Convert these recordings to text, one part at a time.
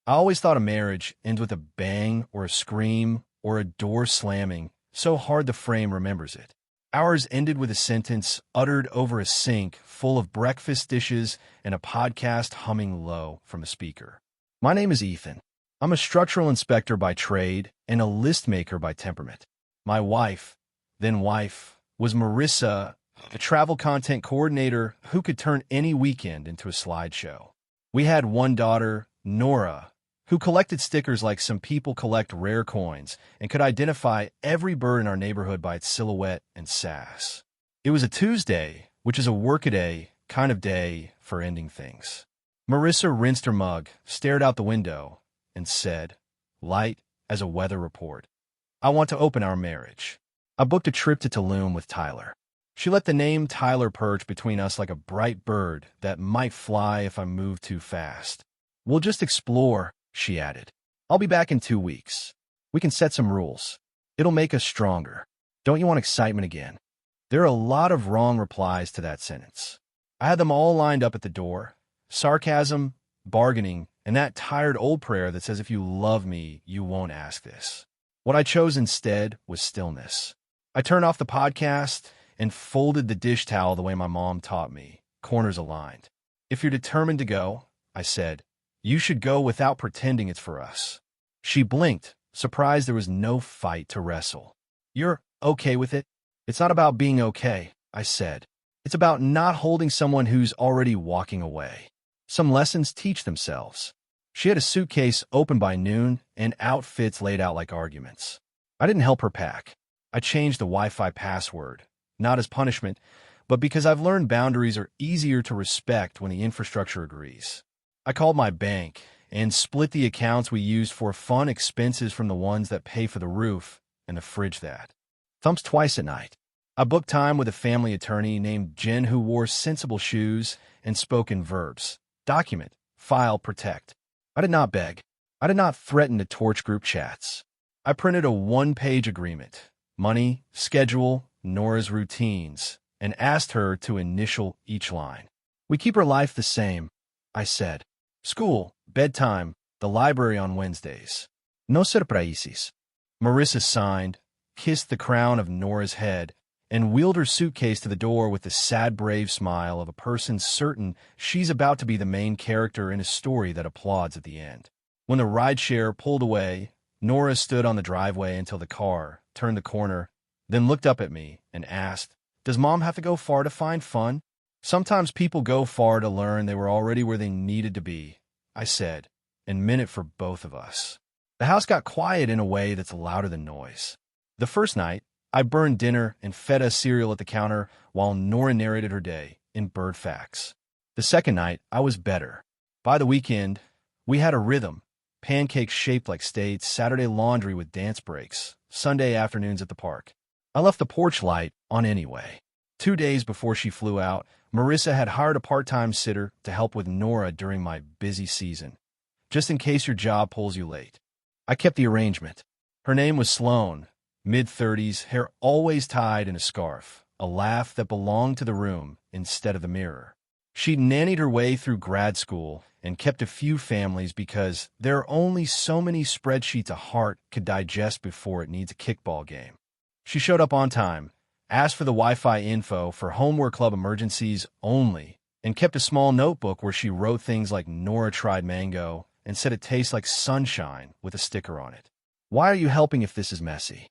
I always thought a marriage ends with a bang or a scream or a door slamming, so hard the frame remembers it. Ours ended with a sentence uttered over a sink full of breakfast dishes and a podcast humming low from a speaker. My name is Ethan. I'm a structural inspector by trade and a list maker by temperament. My wife, then wife, was Marissa, a travel content coordinator who could turn any weekend into a slideshow. We had one daughter, Nora, who collected stickers like some people collect rare coins and could identify every bird in our neighborhood by its silhouette and sass. It was a Tuesday, which is a workaday kind of day for ending things. Marissa rinsed her mug, stared out the window, and said, light as a weather report, I want to open our marriage. I booked a trip to Tulum with Tyler. She let the name Tyler perch between us like a bright bird that might fly if I moved too fast. We'll just explore, she added. I'll be back in 2 weeks. We can set some rules. It'll make us stronger. Don't you want excitement again? There are a lot of wrong replies to that sentence. I had them all lined up at the door. Sarcasm, bargaining, and that tired old prayer that says if you love me, you won't ask this. What I chose instead was stillness. I turned off the podcast and folded the dish towel the way my mom taught me, corners aligned. If you're determined to go, I said, you should go without pretending it's for us. She blinked, surprised there was no fight to wrestle. You're okay with it? It's not about being okay, I said. It's about not holding someone who's already walking away. Some lessons teach themselves. She had a suitcase open by noon and outfits laid out like arguments. I didn't help her pack. I changed the Wi-Fi password, not as punishment, but because I've learned boundaries are easier to respect when the infrastructure agrees. I called my bank and split the accounts we used for fun expenses from the ones that pay for the roof and the fridge that thumps twice at night. I booked time with a family attorney named Jen who wore sensible shoes and spoke in verbs. Document, file, protect. I did not beg. I did not threaten to torch group chats. I printed a one-page agreement, money, schedule, Nora's routines, and asked her to initial each line. We keep her life the same, I said. School, bedtime, the library on Wednesdays. No surprises. Marissa signed, kissed the crown of Nora's head, and wheeled her suitcase to the door with the sad, brave smile of a person certain she's about to be the main character in a story that applauds at the end. When the rideshare pulled away, Nora stood on the driveway until the car turned the corner, then looked up at me and asked, Does Mom have to go far to find fun? Sometimes people go far to learn they were already where they needed to be, I said, and meant it for both of us. The house got quiet in a way that's louder than noise. The first night, I burned dinner and fed us cereal at the counter while Nora narrated her day in bird facts. The second night, I was better. By the weekend, we had a rhythm. Pancakes shaped like states, Saturday laundry with dance breaks, Sunday afternoons at the park. I left the porch light on anyway. 2 days before she flew out, Marissa had hired a part-time sitter to help with Nora during my busy season, just in case your job pulls you late. I kept the arrangement. Her name was Sloane, mid-30s, hair always tied in a scarf, a laugh that belonged to the room instead of the mirror. She'd nannied her way through grad school and kept a few families because there are only so many spreadsheets a heart could digest before it needs a kickball game. She showed up on time, asked for the Wi-Fi info for homework club emergencies only, and kept a small notebook where she wrote things like Nora tried mango and said it tastes like sunshine with a sticker on it. Why are you helping if this is messy?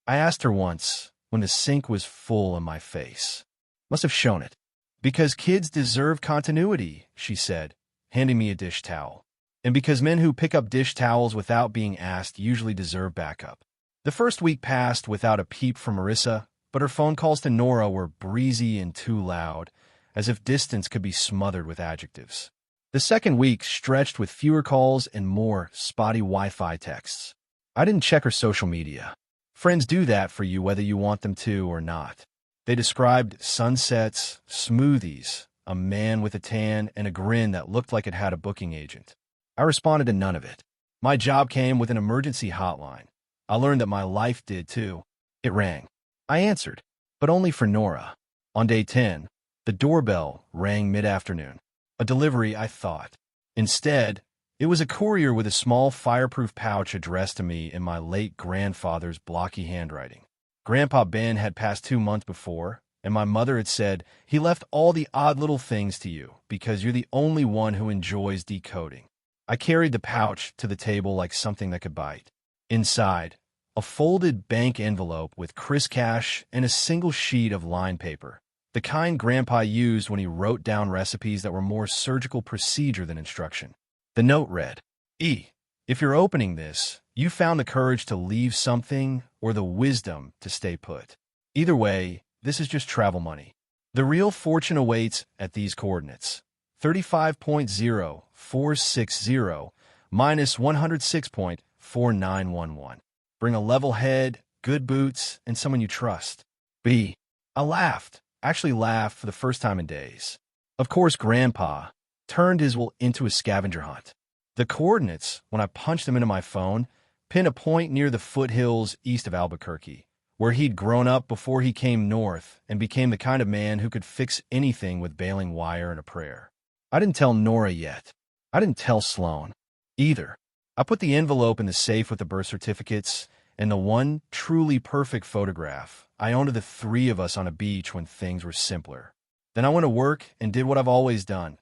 I asked her once when the sink was full in my face. Must have shown it. Because kids deserve continuity, she said, handing me a dish towel. And because men who pick up dish towels without being asked usually deserve backup. The first week passed without a peep from Marissa, but her phone calls to Nora were breezy and too loud, as if distance could be smothered with adjectives. The second week stretched with fewer calls and more spotty Wi-Fi texts. I didn't check her social media. Friends do that for you whether you want them to or not. They described sunsets, smoothies, a man with a tan, and a grin that looked like it had a booking agent. I responded to none of it. My job came with an emergency hotline. I learned that my life did too. It rang. I answered, but only for Nora. On day 10, the doorbell rang mid-afternoon. A delivery, I thought. Instead, It was a courier with a small fireproof pouch addressed to me in my late grandfather's blocky handwriting. Grandpa Ben had passed 2 months before, and my mother had said, "He left all the odd little things to you because you're the only one who enjoys decoding." I carried the pouch to the table like something that could bite. Inside, a folded bank envelope with Chris cash and a single sheet of line paper, the kind Grandpa used when he wrote down recipes that were more surgical procedure than instruction. The note read, If you're opening this, you found the courage to leave something or the wisdom to stay put. Either way, this is just travel money. The real fortune awaits at these coordinates. 35.0460 minus 106.4911. Bring a level head, good boots, and someone you trust. I laughed. Actually laughed for the first time in days. Of course, Grandpa turned his will into a scavenger hunt. The coordinates, when I punched them into my phone, pinned a point near the foothills east of Albuquerque, where he'd grown up before he came north and became the kind of man who could fix anything with baling wire and a prayer. I didn't tell Nora yet. I didn't tell Sloan either. I put the envelope in the safe with the birth certificates and the one truly perfect photograph I owned of the three of us on a beach when things were simpler. Then I went to work and did what I've always done.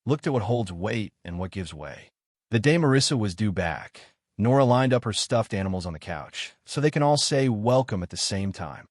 Looked at what holds weight and what gives way. The day Marissa was due back, Nora lined up her stuffed animals on the couch so they can all say welcome at the same time.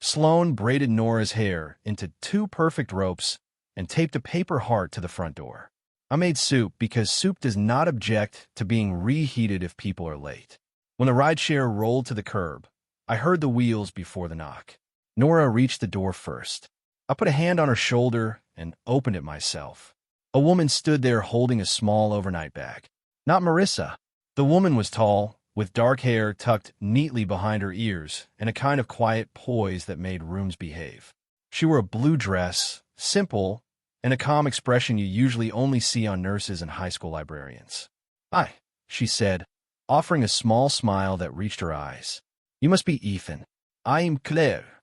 Sloan braided Nora's hair into 2 perfect ropes and taped a paper heart to the front door. I made soup because soup does not object to being reheated if people are late. When the rideshare rolled to the curb, I heard the wheels before the knock. Nora reached the door first. I put a hand on her shoulder and opened it myself. A woman stood there holding a small overnight bag. Not Marissa. The woman was tall, with dark hair tucked neatly behind her ears and a kind of quiet poise that made rooms behave. She wore a blue dress, simple, and a calm expression you usually only see on nurses and high school librarians. "Hi," she said, offering a small smile that reached her eyes. "You must be Ethan. I'm Claire."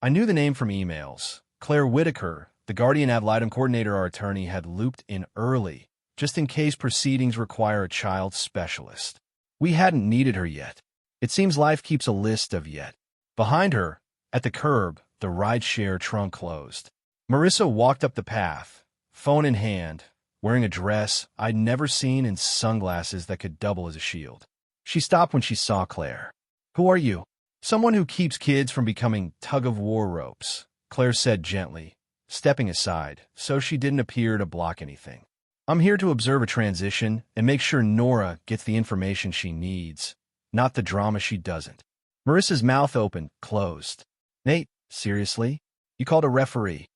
I knew the name from emails. Claire Whitaker, the guardian ad litem coordinator our attorney had looped in early, just in case proceedings require a child specialist. We hadn't needed her yet. It seems life keeps a list of yet. Behind her, at the curb, the rideshare trunk closed. Marissa walked up the path, phone in hand, wearing a dress I'd never seen and sunglasses that could double as a shield. She stopped when she saw Claire. "Who are you?" "Someone who keeps kids from becoming tug-of-war ropes," Claire said gently, stepping aside so she didn't appear to block anything. "I'm here to observe a transition and make sure Nora gets the information she needs, not the drama she doesn't." Marissa's mouth opened, closed. "Nate, seriously? You called a referee?"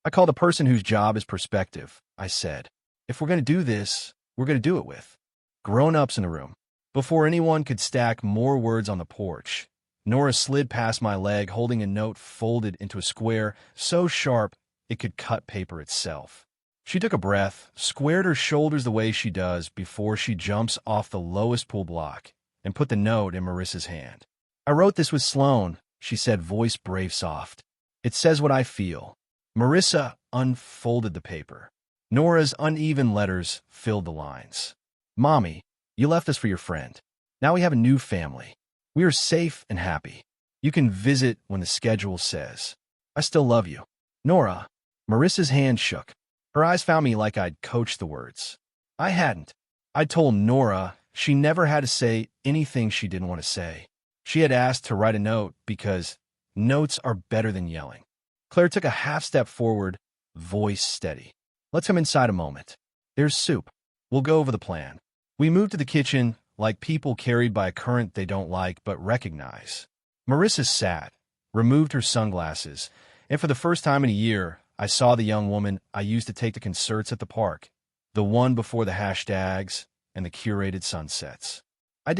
"I called a person whose job is perspective," I said. "If we're going to do this, we're going to do it with grown-ups in the room." Before anyone could stack more words on the porch, Nora slid past my leg holding a note folded into a square so sharp it could cut paper itself. She took a breath, squared her shoulders the way she does before she jumps off the lowest pool block, and put the note in Marissa's hand. "I wrote this with Sloan," she said, voice brave soft. "It says what I feel." Marissa unfolded the paper. Nora's uneven letters filled the lines. "Mommy, you left us for your friend. Now we have a new family. We are safe and happy. You can visit when the schedule says. I still love you. Nora." Marissa's hand shook. Her eyes found me like I'd coached the words. I hadn't. I'd told Nora she never had to say anything she didn't want to say. She had asked to write a note because notes are better than yelling. Claire took a half step forward, voice steady. "Let's come inside a moment. There's soup. We'll go over the plan." We moved to the kitchen like people carried by a current they don't like but recognize. Marissa sat, removed her sunglasses, and for the first time in a year, I saw the young woman I used to take to concerts at the park, the one before the hashtags and the curated sunsets. I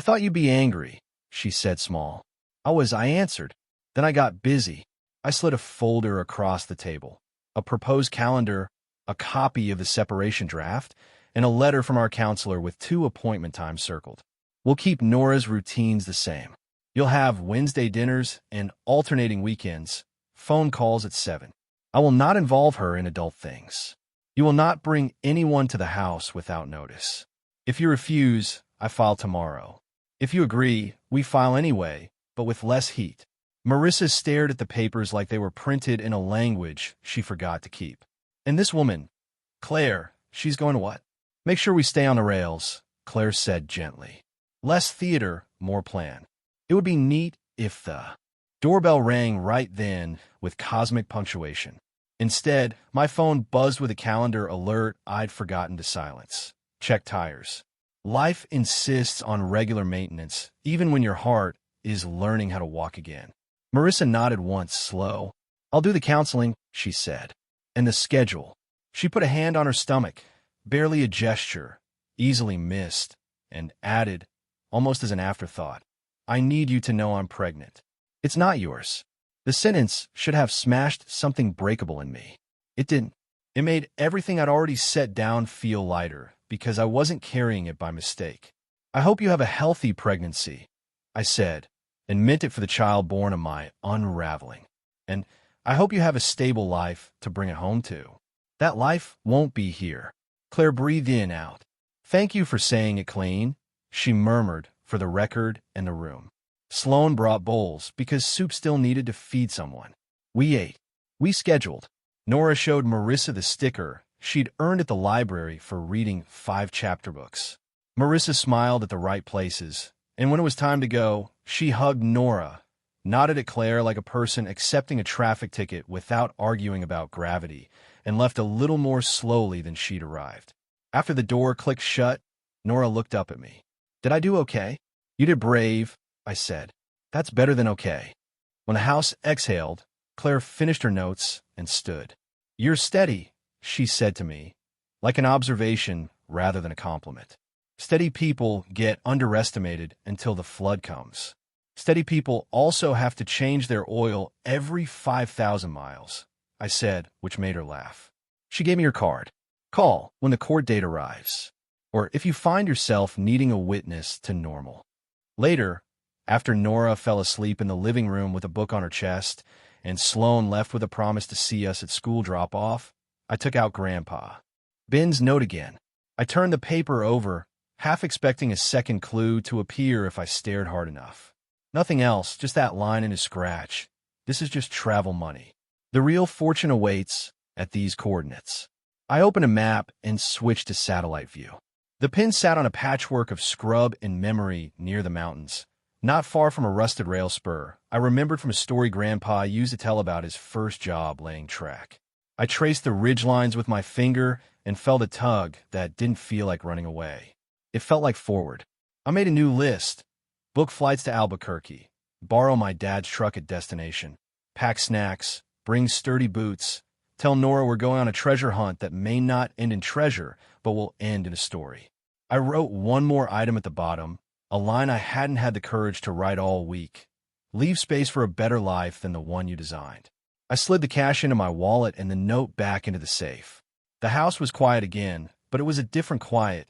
thought you'd be angry," she said small. I answered. Then I got busy. I slid a folder across the table, a proposed calendar, a copy of the separation draft, and a letter from our counselor with 2 appointment times circled. "We'll keep Nora's routines the same. You'll have Wednesday dinners and alternating weekends, phone calls at 7. I will not involve her in adult things." You will not bring anyone to the house without notice. If you refuse, I file tomorrow. If you agree, we file anyway, but with less heat. Marissa stared at the papers like they were printed in a language she forgot to keep. And this woman, Claire, she's going to what? Make sure we stay on the rails, Claire said gently. Less theater, more plan. It would be neat if the doorbell rang right then with cosmic punctuation. Instead, my phone buzzed with a calendar alert I'd forgotten to silence. Check tires. Life insists on regular maintenance, even when your heart is learning how to walk again. Marissa nodded once, slow. I'll do the counseling, she said. And the schedule. She put a hand on her stomach, barely a gesture, easily missed, and added, almost as an afterthought, I need you to know I'm pregnant. It's not yours. The sentence should have smashed something breakable in me. It didn't. It made everything I'd already set down feel lighter, because I wasn't carrying it by mistake. I hope you have a healthy pregnancy, I said, and meant it for the child born of my unraveling. And I hope you have a stable life to bring it home to. That life won't be here. Claire breathed in and out. Thank you for saying it clean, she murmured for the record and the room. Sloan brought bowls because soup still needed to feed someone. We ate. We scheduled. Nora showed Marissa the sticker she'd earned at the library for reading 5 chapter books. Marissa smiled at the right places, and when it was time to go, she hugged Nora, nodded at Claire like a person accepting a traffic ticket without arguing about gravity, and left a little more slowly than she'd arrived. After the door clicked shut, Nora looked up at me. Did I do okay? You did brave, I said. That's better than okay. When the house exhaled, Claire finished her notes and stood. You're steady, she said to me, like an observation rather than a compliment. Steady people get underestimated until the flood comes. Steady people also have to change their oil every 5,000 miles, I said, which made her laugh. She gave me her card. Call when the court date arrives, or if you find yourself needing a witness to normal. Later, after Nora fell asleep in the living room with a book on her chest, and Sloan left with a promise to see us at school drop-off, I took out Grandpa. Ben's note again. I turned the paper over, half expecting a second clue to appear if I stared hard enough. Nothing else, just that line in his scratch. This is just travel money. The real fortune awaits at these coordinates. I opened a map and switched to satellite view. The pin sat on a patchwork of scrub and memory near the mountains, not far from a rusted rail spur I remembered from a story Grandpa used to tell about his first job laying track. I traced the ridgelines with my finger and felt a tug that didn't feel like running away. It felt like forward. I made a new list. Book flights to Albuquerque, borrow my dad's truck at destination, pack snacks, bring sturdy boots, tell Nora we're going on a treasure hunt that may not end in treasure, but will end in a story. I wrote one more item at the bottom, a line I hadn't had the courage to write all week. Leave space for a better life than the one you designed. I slid the cash into my wallet and the note back into the safe. The house was quiet again, but it was a different quiet.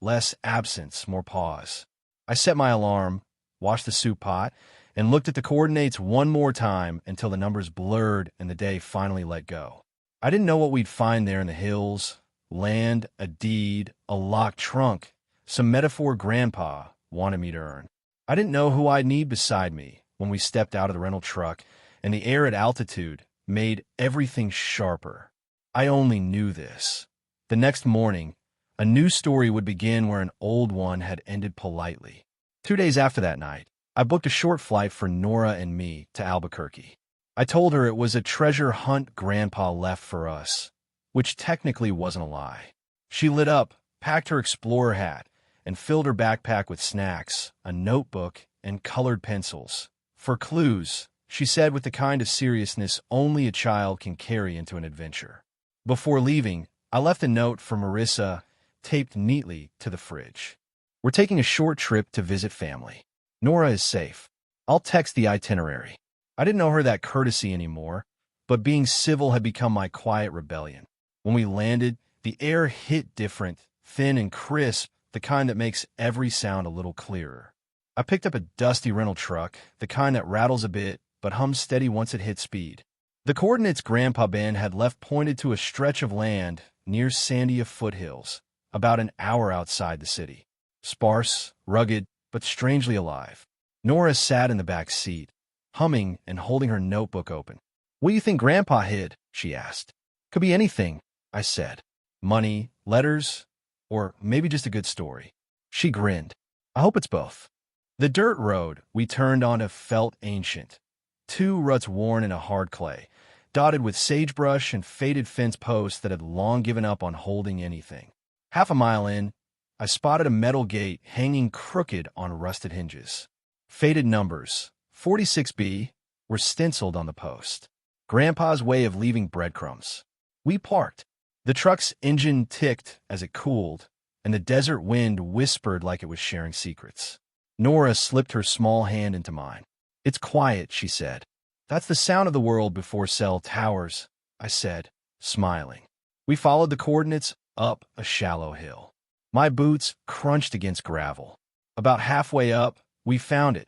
Less absence, more pause. I set my alarm, washed the soup pot, and looked at the coordinates one more time until the numbers blurred and the day finally let go. I didn't know what we'd find there in the hills. Land, a deed, a locked trunk, some metaphor Grandpa wanted me to earn. I didn't know who I'd need beside me when we stepped out of the rental truck, and the air at altitude made everything sharper. I only knew this. The next morning, a new story would begin where an old one had ended politely. 2 days after that night, I booked a short flight for Nora and me to Albuquerque. I told her it was a treasure hunt Grandpa left for us, which technically wasn't a lie. She lit up, packed her explorer hat, and filled her backpack with snacks, a notebook, and colored pencils. For clues, she said with the kind of seriousness only a child can carry into an adventure. Before leaving, I left a note for Marissa, taped neatly to the fridge. We're taking a short trip to visit family. Nora is safe. I'll text the itinerary. I didn't owe her that courtesy anymore, but being civil had become my quiet rebellion. When we landed, the air hit different, thin and crisp, the kind that makes every sound a little clearer. I picked up a dusty rental truck, the kind that rattles a bit, but hums steady once it hits speed. The coordinates Grandpa Ben had left pointed to a stretch of land near Sandia foothills, about an hour outside the city. Sparse, rugged, but strangely alive. Nora sat in the back seat, humming and holding her notebook open. "What do you think Grandpa hid?" she asked. "Could be anything," I said. "Money, letters, or maybe just a good story." She grinned. "I hope it's both." The dirt road we turned onto felt ancient. 2 ruts worn in a hard clay, dotted with sagebrush and faded fence posts that had long given up on holding anything. Half a mile in, I spotted a metal gate hanging crooked on rusted hinges. Faded numbers, 46B, were stenciled on the post. Grandpa's way of leaving breadcrumbs. We parked. The truck's engine ticked as it cooled, and the desert wind whispered like it was sharing secrets. Nora slipped her small hand into mine. "It's quiet," she said. "That's the sound of the world before cell towers," I said, smiling. We followed the coordinates up a shallow hill. My boots crunched against gravel. About halfway up, we found it,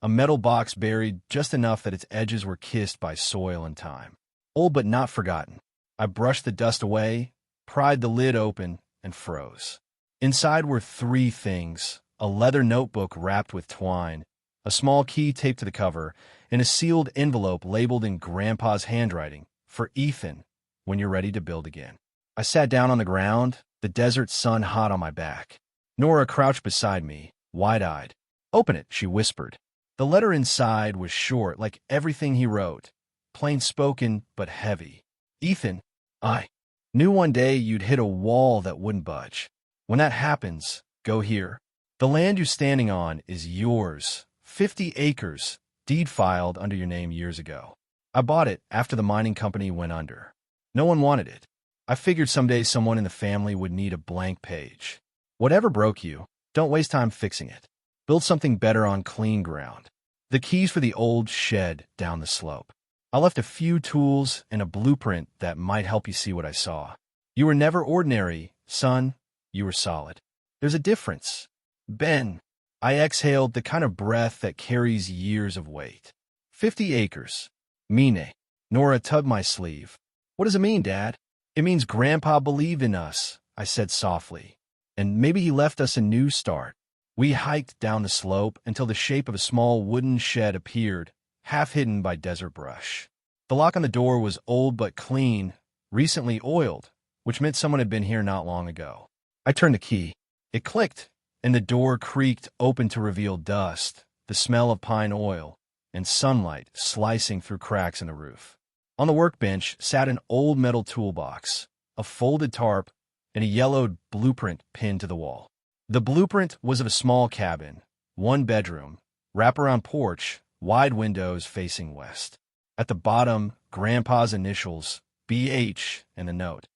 a metal box buried just enough that its edges were kissed by soil and time. Old but not forgotten. I brushed the dust away, pried the lid open, and froze. Inside were 3 things: a leather notebook wrapped with twine, a small key taped to the cover, and a sealed envelope labeled in Grandpa's handwriting, "For Ethan, when you're ready to build again." I sat down on the ground, the desert sun hot on my back. Nora crouched beside me, wide-eyed. "Open it," she whispered. The letter inside was short, like everything he wrote, plain-spoken but heavy. "Ethan, I knew one day you'd hit a wall that wouldn't budge. When that happens, go here. The land you're standing on is yours, 50 acres, deed filed under your name years ago. I bought it after the mining company went under. No one wanted it. I figured someday someone in the family would need a blank page. Whatever broke you, don't waste time fixing it. Build something better on clean ground." The keys for the old shed down the slope. I left a few tools and a blueprint that might help you see what I saw. "You were never ordinary, son. You were solid. There's a difference. Ben." I exhaled, the kind of breath that carries years of weight. 50 acres. Mine. Nora tugged my sleeve. "What does it mean, Dad?" "It means Grandpa believed in us," I said softly. "And maybe he left us a new start." We hiked down the slope until the shape of a small wooden shed appeared, half hidden by desert brush. The lock on the door was old but clean, recently oiled, which meant someone had been here not long ago. I turned the key. It clicked, and the door creaked open to reveal dust, the smell of pine oil, and sunlight slicing through cracks in the roof. On the workbench sat an old metal toolbox, a folded tarp, and a yellowed blueprint pinned to the wall. The blueprint was of a small cabin, 1 bedroom, wraparound porch, wide windows facing west. At the bottom, Grandpa's initials, BH, and the note.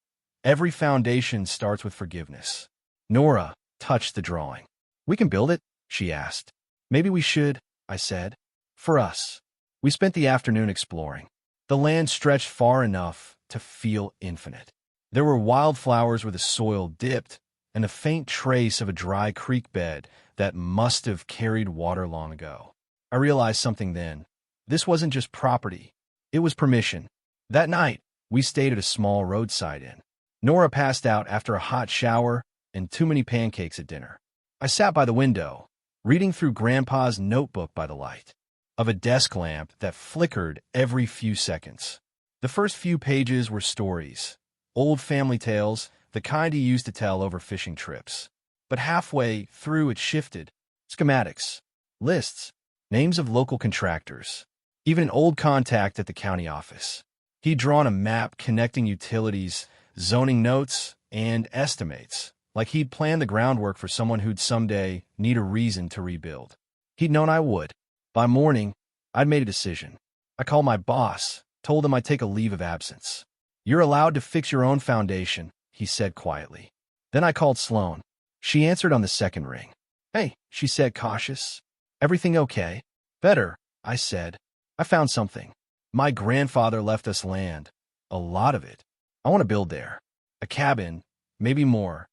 "Every foundation starts with forgiveness." Nora touched the drawing. "We can build it?" she asked. "Maybe we should," I said. "For us." We spent the afternoon exploring. The land stretched far enough to feel infinite. There were wildflowers where the soil dipped, and a faint trace of a dry creek bed that must have carried water long ago. I realized something then. This wasn't just property. It was permission. That night, we stayed at a small roadside inn. Nora passed out after a hot shower and too many pancakes at dinner. I sat by the window, reading through Grandpa's notebook by the light of a desk lamp that flickered every few seconds. The first few pages were stories, old family tales, the kind he used to tell over fishing trips. But halfway through it shifted. Schematics, lists, names of local contractors, even an old contact at the county office. He'd drawn a map connecting utilities, zoning notes, and estimates, like he'd planned the groundwork for someone who'd someday need a reason to rebuild. He'd known I would. By morning, I'd made a decision. I called my boss, told him I'd take a leave of absence. "You're allowed to fix your own foundation," he said quietly. Then I called Sloan. She answered on the second ring. "Hey," she said, cautious. "Everything okay?" "Better," I said. "I found something. My grandfather left us land. A lot of it. I want to build there. A cabin, maybe more."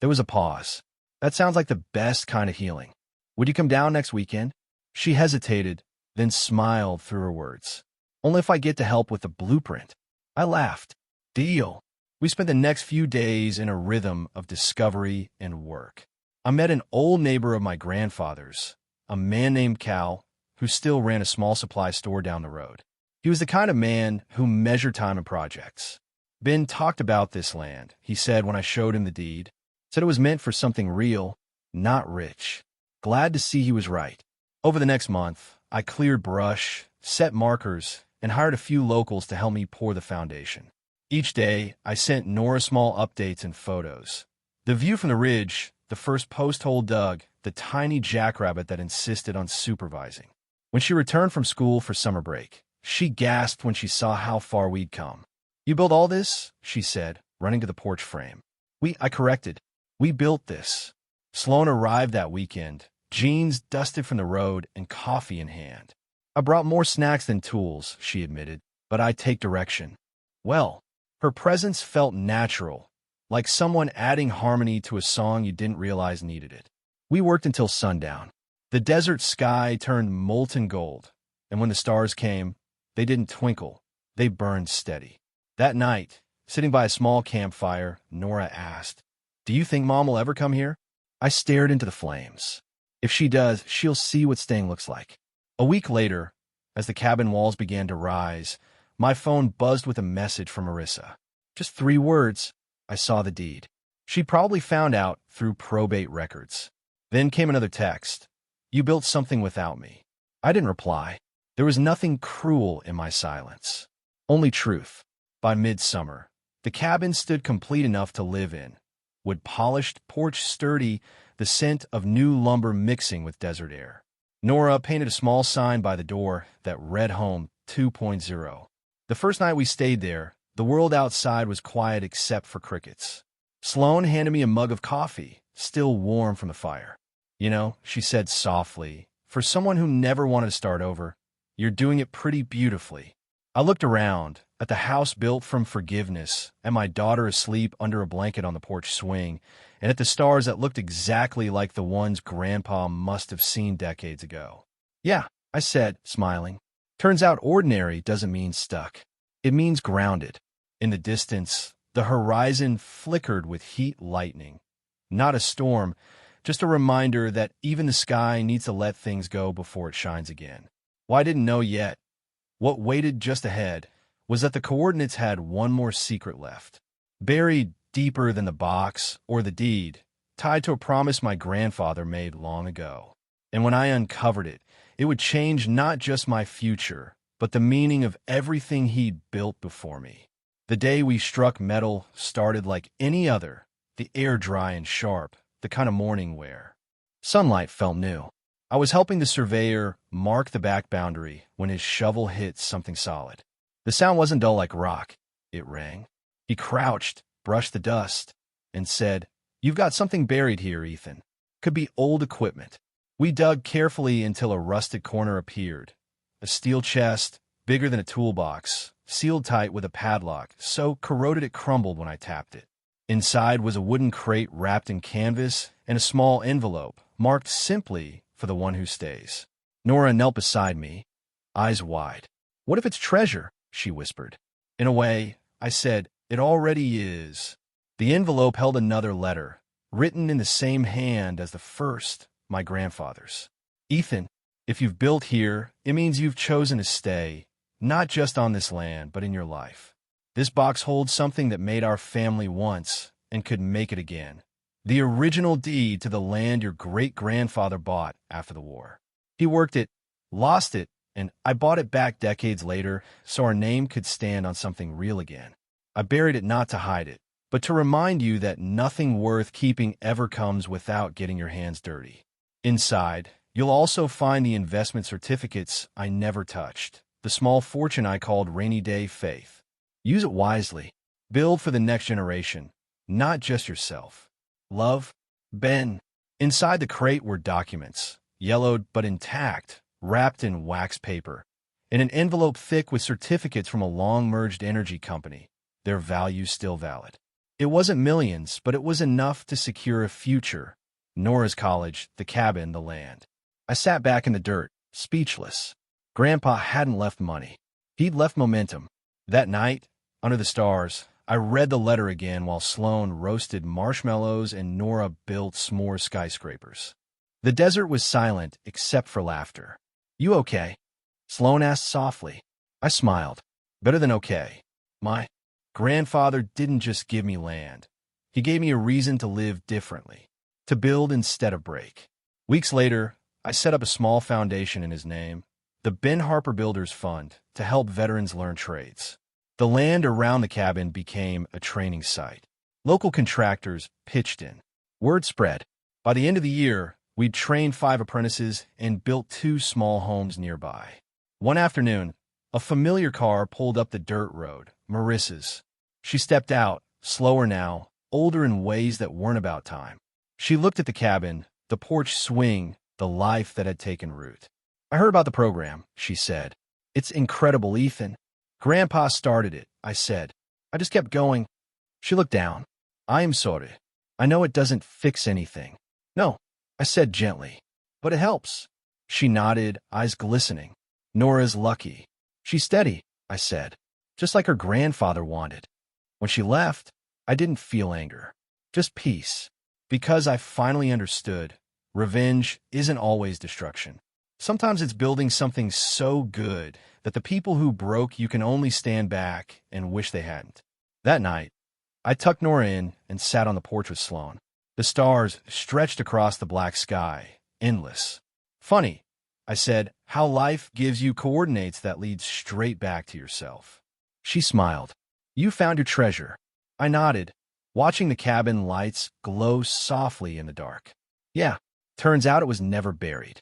There was a pause. "That sounds like the best kind of healing. Would you come down next weekend?" She hesitated, then smiled through her words. "Only if I get to help with the blueprint." I laughed. "Deal." We spent the next few days in a rhythm of discovery and work. I met an old neighbor of my grandfather's, a man named Cal, who still ran a small supply store down the road. He was the kind of man who measured time and projects. Ben talked about this land, he said when I showed him the deed. Said it was meant for something real, not rich. Glad to see he was right. Over the next month, I cleared brush, set markers, and hired a few locals to help me pour the foundation. Each day, I sent Nora small updates and photos. The view from the ridge, the first post hole dug, the tiny jackrabbit that insisted on supervising. When she returned from school for summer break, she gasped when she saw how far we'd come. "You built all this?" she said, running to the porch frame. I corrected. "We built this." Sloan arrived that weekend, jeans dusted from the road and coffee in hand. "I brought more snacks than tools," she admitted, "but I take direction." Well, her presence felt natural, like someone adding harmony to a song you didn't realize needed it. We worked until sundown. The desert sky turned molten gold, and when the stars came, they didn't twinkle, they burned steady. That night, sitting by a small campfire, Nora asked, "Do you think Mom will ever come here?" I stared into the flames. "If she does, she'll see what staying looks like." A week later, as the cabin walls began to rise, my phone buzzed with a message from Marissa. Just 3 words. I saw the deed. She'd probably found out through probate records. Then came another text. "You built something without me." I didn't reply. There was nothing cruel in my silence. Only truth. By midsummer, the cabin stood complete enough to live in. Wood polished, porch sturdy, the scent of new lumber mixing with desert air. Nora painted a small sign by the door that read Home 2.0. The first night we stayed there, the world outside was quiet except for crickets. Sloan handed me a mug of coffee, still warm from the fire. "You know," she said softly, "for someone who never wanted to start over, you're doing it pretty beautifully." I looked around, at the house built from forgiveness, at my daughter asleep under a blanket on the porch swing, and at the stars that looked exactly like the ones Grandpa must have seen decades ago. "Yeah," I said, smiling. "Turns out ordinary doesn't mean stuck. It means grounded." In the distance, the horizon flickered with heat lightning. Not a storm, just a reminder that even the sky needs to let things go before it shines again. Well, I didn't know yet. What waited just ahead was that the coordinates had one more secret left. Buried deeper than the box or the deed, tied to a promise my grandfather made long ago. And when I uncovered it, it would change not just my future, but the meaning of everything he'd built before me. The day we struck metal started like any other, the air dry and sharp, the kind of morning where sunlight felt new. I was helping the surveyor mark the back boundary when his shovel hit something solid. The sound wasn't dull like rock. It rang. He crouched, brushed the dust, and said, "You've got something buried here, Ethan. Could be old equipment." We dug carefully until a rusted corner appeared. A steel chest, bigger than a toolbox, sealed tight with a padlock, so corroded it crumbled when I tapped it. Inside was a wooden crate wrapped in canvas and a small envelope, marked simply for the one who stays. Nora knelt beside me, eyes wide. "What if it's treasure?" she whispered. "In a way," I said, "it already is." The envelope held another letter, written in the same hand as the first, my grandfather's. "Ethan, if you've built here, it means you've chosen to stay, not just on this land, but in your life. This box holds something that made our family once and could make it again. The original deed to the land your great-grandfather bought after the war. He worked it, lost it, and I bought it back decades later so our name could stand on something real again. I buried it not to hide it, but to remind you that nothing worth keeping ever comes without getting your hands dirty. Inside, you'll also find the investment certificates I never touched, the small fortune I called rainy day faith. Use it wisely. Build for the next generation, not just yourself. Love, Ben." Inside the crate were documents, yellowed but intact, wrapped in wax paper, in an envelope thick with certificates from a long-merged energy company, their value still valid. It wasn't millions, but it was enough to secure a future. Nora's college, the cabin, the land. I sat back in the dirt, speechless. Grandpa hadn't left money. He'd left momentum. That night, under the stars, I read the letter again while Sloane roasted marshmallows and Nora built s'more skyscrapers. The desert was silent except for laughter. "You okay?" Sloane asked softly. I smiled. "Better than okay. My grandfather didn't just give me land. He gave me a reason to live differently, to build instead of break." Weeks later, I set up a small foundation in his name, the Ben Harper Builders Fund, to help veterans learn trades. The land around the cabin became a training site. Local contractors pitched in. Word spread. By the end of the year, we'd trained 5 apprentices and built 2 small homes nearby. One afternoon, a familiar car pulled up the dirt road, Marissa's. She stepped out, slower now, older in ways that weren't about time. She looked at the cabin, the porch swing, the life that had taken root. "I heard about the program," she said. "It's incredible, Ethan." "Grandpa started it," I said. "I just kept going." She looked down. "I am sorry. I know it doesn't fix anything." "No," I said gently. "But it helps." She nodded, eyes glistening. "Nora's lucky. She's steady," I said, "just like her grandfather wanted." When she left, I didn't feel anger, just peace, because I finally understood revenge isn't always destruction. Sometimes it's building something so good that the people who broke you can only stand back and wish they hadn't. That night, I tucked Nora in and sat on the porch with Sloane. The stars stretched across the black sky, endless. "Funny," I said, "how life gives you coordinates that lead straight back to yourself." She smiled. "You found your treasure." I nodded, watching the cabin lights glow softly in the dark. "Yeah, turns out it was never buried."